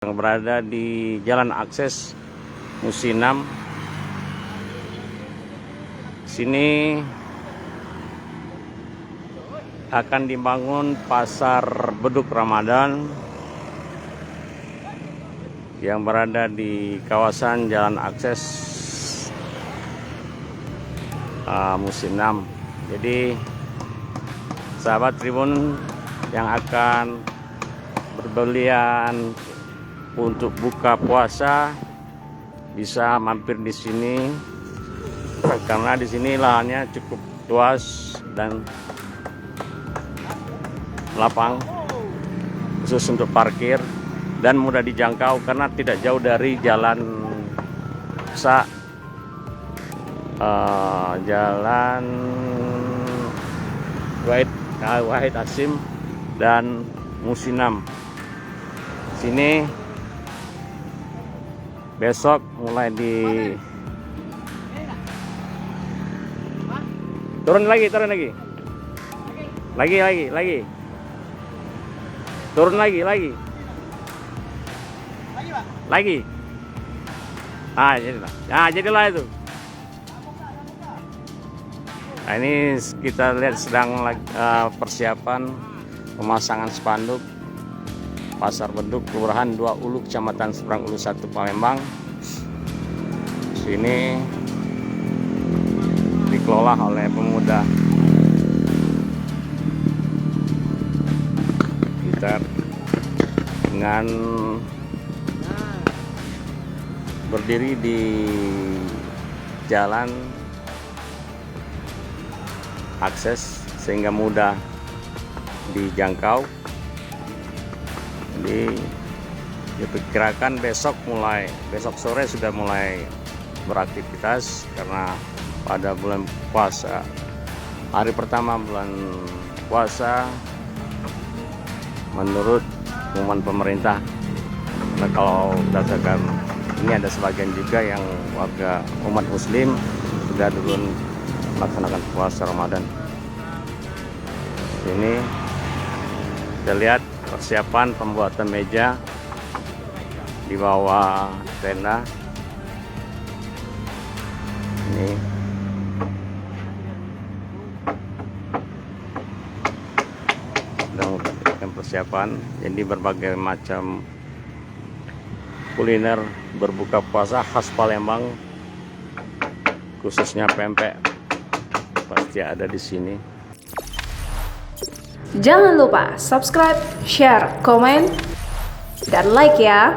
yang berada di Jalan Akses Musinam. Sini akan dibangun pasar beduk Ramadan yang berada di kawasan Jalan Akses Musinam. Jadi sahabat Tribun yang akan berbelian untuk buka puasa bisa mampir di sini karena di sini lahannya cukup luas dan lapang khusus untuk parkir dan mudah dijangkau karena tidak jauh dari jalan jalan Wahid Hasim dan Musinam. Sini besok mulai turun lagi turun lagi jadilah itu. Nah, ini kita lihat sedang persiapan pemasangan spanduk Pasar Beduk Kelurahan 2 Ulu Kecamatan Seberang Ulu 1 Palembang. Sini dikelola oleh pemuda kita dengan berdiri di jalan akses sehingga mudah dijangkau. Jadi diperkirakan besok sore sudah mulai beraktivitas karena pada bulan puasa, hari pertama bulan puasa menurut pengumuman pemerintah. Nah, kalau berdasarkan ini ada sebagian juga yang warga umat muslim sudah turun melaksanakan puasa Ramadan. Ini kita lihat persiapan pembuatan meja di bawah tenda. Ini sedang persiapan, jadi berbagai macam kuliner berbuka puasa khas Palembang, khususnya pempek pasti ada di sini. Jangan lupa subscribe, share, komen, dan like ya.